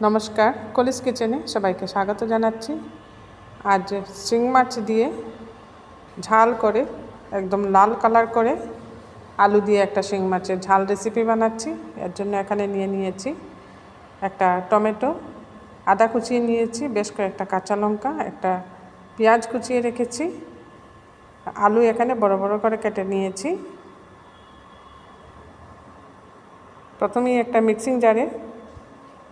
নমস্কার, কলিস কিচেনে সবাইকে স্বাগত জানাচ্ছি। আজ শিং মাছ দিয়ে ঝাল করে একদম লাল কালার করে আলু দিয়ে একটা শিং মাছের ঝাল রেসিপি বানাচ্ছি। এর জন্য এখানে নিয়েছি একটা টমেটো, আদা কুচিয়ে নিয়েছি, বেশ কয়েকটা কাঁচা লঙ্কা, একটা পেঁয়াজ কুচিয়ে রেখেছি, আলু এখানে বড় বড় করে কেটে নিয়েছি। প্রথমেই একটা মিক্সিং জারে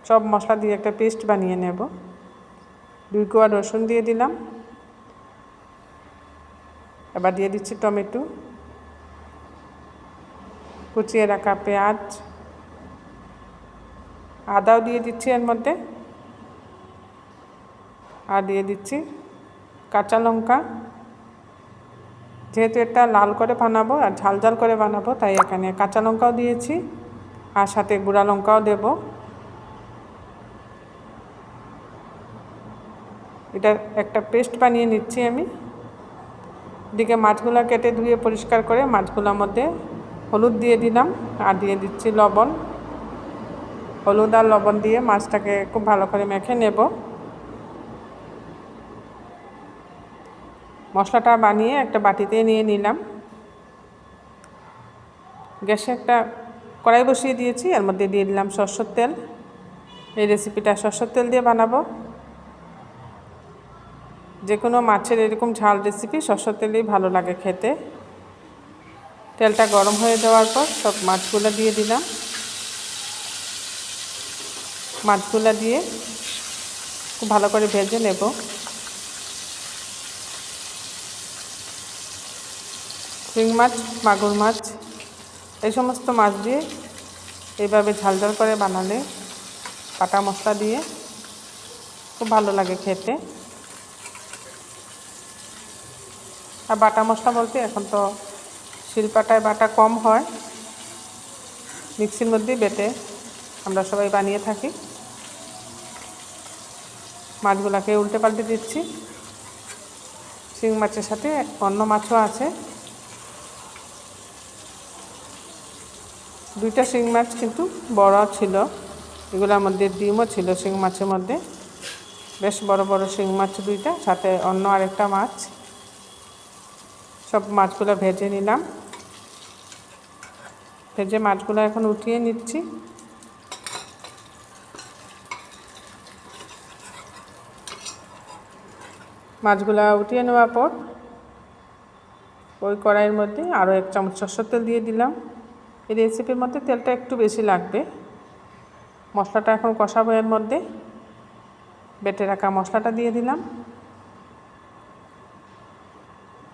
সব মশলা দিয়ে একটা পেস্ট বানিয়ে নেব। 2 কোয়া রসুন দিয়ে দিলাম। এবার দিয়ে দিচ্ছি টমেটো, কুচিয়ে রাখা পেঁয়াজ, আদাও দিয়ে দিচ্ছি এর মধ্যে, আর দিয়ে দিচ্ছি কাঁচা লঙ্কা। যেহেতু এটা লাল করে বানাবো আর ঝাল ঝাল করে বানাবো, তাই এখানে কাঁচা লঙ্কাও দিয়েছি আর সাথে গুঁড়া লঙ্কাও দেব। এটা একটা পেস্ট বানিয়ে নিচ্ছি আমি। এদিকে মাছগুলো কেটে ধুয়ে পরিষ্কার করে মাছগুলোর মধ্যে হলুদ দিয়ে দিলাম আর দিয়ে দিচ্ছি লবণ। হলুদ আর লবণ দিয়ে মাছটাকে খুব ভালো করে মেখে নেব। মশলাটা বানিয়ে একটা বাটিতে নিয়ে নিলাম। গ্যাসে একটা কড়াই বসিয়ে দিয়েছি, এর মধ্যে দিয়ে দিলাম সরষের তেল। এই রেসিপিটা সরষের তেল দিয়ে বানাবো। যে কোনো মাছের এরকম ঝাল রেসিপি সরষের তেলেই ভালো লাগে খেতে। তেলটা গরম হয়ে যাওয়ার পর সব মাছগুলো দিয়ে দিলাম। মাছগুলো দিয়ে খুব ভালো করে ভেজে নেব। শিং মাছ, মাগুর মাছ, এই সমস্ত মাছ দিয়ে এইভাবে ঝাল ঝাল করে বানালে বাটা মশলা দিয়ে খুব ভালো লাগে খেতে। আর বাটা মশলা বলতে এখন তো শিলপাটায় বাটা কম হয়, মিক্সির মধ্যেই বেটে আমরা সবাই বানিয়ে থাকি। মাছগুলোকে উল্টে পাল্টে দিচ্ছি। শিং মাছের সাথে অন্য মাছও আছে। 2টা শিং মাছ কিন্তু বড় ছিল, এগুলোর মধ্যে ডিমও ছিল শিং মাছের মধ্যে। বেশ বড় বড় শিং মাছ 2টা, সাথে অন্য আরেকটা মাছ। সব মাছগুলো ভেজে নিলাম। ভেজে মাছগুলো এখন উঠিয়ে নিচ্ছি। মাছগুলো উঠিয়ে নেওয়ার পর ওই কড়াইয়ের মধ্যে আরও 1 চামচ সরষের তেল দিয়ে দিলাম। এই রেসিপির মধ্যে তেলটা একটু বেশি লাগবে। মশলাটা এখন কষাবো। এর মধ্যে বেটে রাখা মশলাটা দিয়ে দিলাম,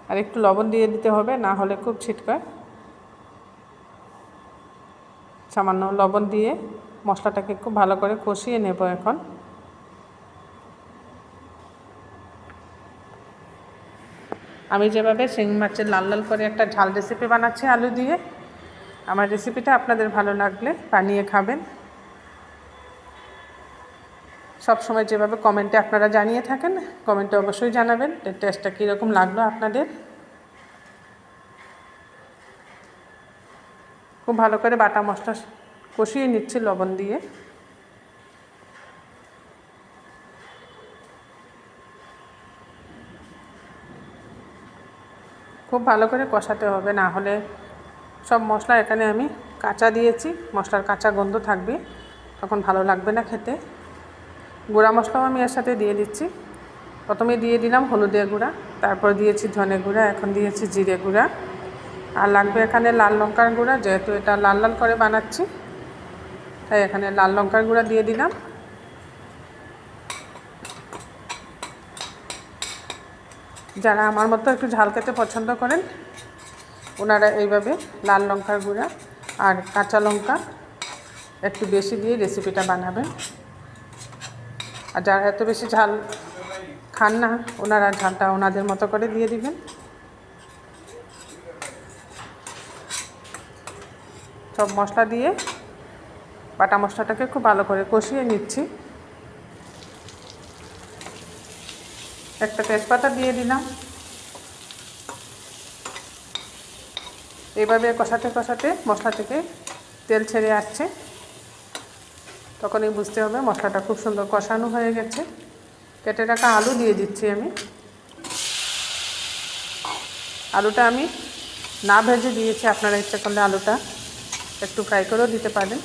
আর একটু লবণ দিয়ে দিতে হবে, না হলে খুব ছিটকায়। সামান্য লবণ দিয়ে মশলাটাকে খুব ভালো করে কষিয়ে নেব। এখন আমি যেভাবে শিং মাছের লাল লাল করে একটা ঝাল রেসিপি বানাচ্ছি আলু দিয়ে, আমার রেসিপিটা আপনাদের ভালো লাগলে বানিয়ে খাবেন। সব সময় যেভাবে কমেন্টে আপনারা জানিয়ে থাকেন, কমেন্টে অবশ্যই জানাবেন এর টেস্টটা কীরকম লাগলো আপনাদের। খুব ভালো করে বাটা মশলা কষিয়ে নিচ্ছি লবণ দিয়ে। খুব ভালো করে কষাতে হবে, না হলে সব মশলা এখানে আমি কাঁচা দিয়েছি, মশলার কাঁচা গন্ধ থাকবে, তখন ভালো লাগবে না খেতে। গুঁড়া মশলাও আমি এর সাথে দিয়ে দিচ্ছি। প্রথমে দিয়ে দিলাম হলুদের গুঁড়া, তারপর দিয়েছি ধনে গুঁড়া, এখন দিয়েছি জিরে গুঁড়া, আর লাগবে এখানে লাল লঙ্কার গুঁড়া। যেহেতু এটা লাল লাল করে বানাচ্ছি, তাই এখানে লাল লঙ্কার গুঁড়া দিয়ে দিলাম। যারা আমার মতো একটু ঝাল খেতে পছন্দ করেন, ওনারা এইভাবে লাল লঙ্কার গুঁড়া আর কাঁচা লঙ্কা একটু বেশি দিয়ে রেসিপিটা বানাবেন। আর যারা এত বেশি ঝাল খান না, ওনারা ঝালটা ওনাদের মতো করে দিয়ে দিবেন। সব মশলা দিয়ে বাটা মশলাটাকে খুব ভালো করে কষিয়ে নিচ্ছি। একটা তেজপাতা দিয়ে দিলাম। এইভাবে কষাতে কষাতে মশলা থেকে তেল ছেড়ে আসছে। তখনই বুঝতে হবে মশলাটা খুব সুন্দর কষানো হয়ে গেছে। কেটে রাখা আলু দিয়ে দিচ্ছি আমি। আলুটা আমি না ভেজে দিয়েছি, আপনারা ইচ্ছা করলে আলুটা একটু ফ্রাই করেও দিতে পারেন।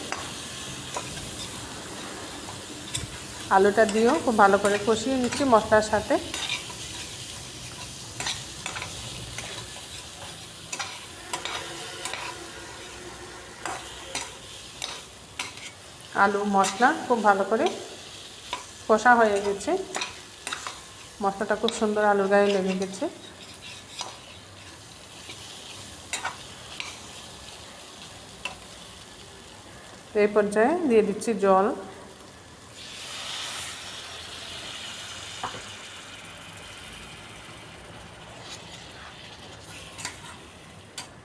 আলুটা দিয়েও খুব ভালো করে কষিয়ে নিচ্ছি মশলার সাথে। আলু মশলা খুব ভালো করে কষা হয়ে গেছে, মশলাটা খুব সুন্দর আলুর গায়ে লেগে গেছে। এই পর্যায়ে দিয়ে দিচ্ছি জল।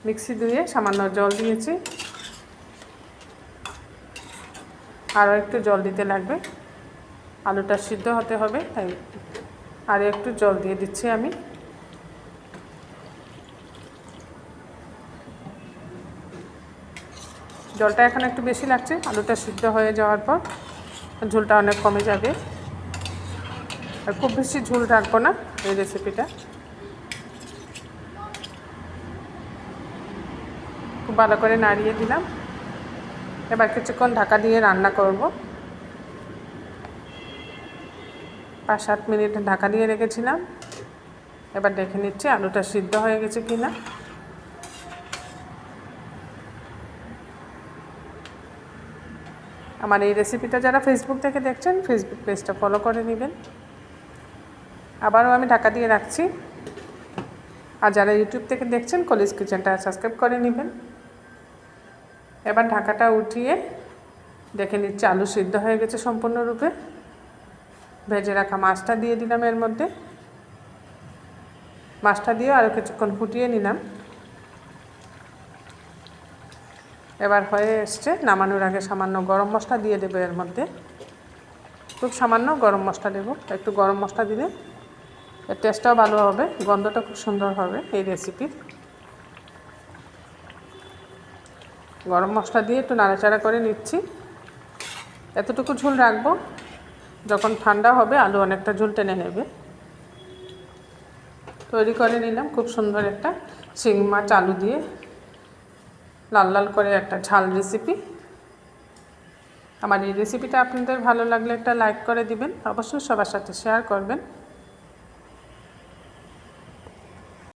মিক্সি ধুয়ে সামান্য জল দিয়েছি, আরও একটু জল দিতে লাগবে, আলুটা সিদ্ধ হতে হবে, তাই আরও একটু জল দিয়ে দিচ্ছি আমি। জলটা এখন একটু বেশি লাগছে, আলুটা সিদ্ধ হয়ে যাওয়ার পর ঝোলটা অনেক কমে যাবে। আর খুব বেশি ঝোল রাখবো না এই রেসিপিটা। খুব ভালো করে নাড়িয়ে দিলাম। এবার কিছুক্ষণ ঢাকা দিয়ে রান্না করব। 5-7 মিনিট ঢাকা দিয়ে রেখেছিলাম। এবার দেখে নিচ্ছি আলুটা সিদ্ধ হয়ে গেছে কিনা। আমার এই রেসিপিটা যারা ফেসবুক থেকে দেখছেন, ফেসবুক পেজটা ফলো করে নেবেন। আবারও আমি ঢাকা দিয়ে রাখছি। আর যারা ইউটিউব থেকে দেখছেন, কলিজ কিচেনটা সাবস্ক্রাইব করে নেবেন। এবার ঢাকাটা উঠিয়ে দেখে নিচ্ছি আলু সিদ্ধ হয়ে গেছে সম্পূর্ণরূপে। ভেজে রাখা মাছটা দিয়ে দিলাম এর মধ্যে। মাছটা দিয়ে আরও কিছুক্ষণ ফুটিয়ে নিলাম। এবার হয়ে এসছে, নামানোর আগে সামান্য গরম মশলা দিয়ে দেবো এর মধ্যে। খুব সামান্য গরম মশলা দেবো, একটু গরম মশলা দিলে এর টেস্টটাও ভালো হবে, গন্ধটা খুব সুন্দর হবে এই রেসিপির। গরম মশলা দিয়ে একটু নাড়াচাড়া করে নিচ্ছি। এতটুকু ঝোল রাখবো, যখন ঠান্ডা হবে আলু অনেকটা ঝোল টেনে নেবে। তৈরি করে নিলাম খুব সুন্দর একটা শিং মাছ আলু দিয়ে লাল লাল করে একটা ঝাল রেসিপি। আমার এই রেসিপিটা আপনাদের ভালো লাগলে একটা লাইক করে দিবেন, অবশ্যই সবার সাথে শেয়ার করবেন।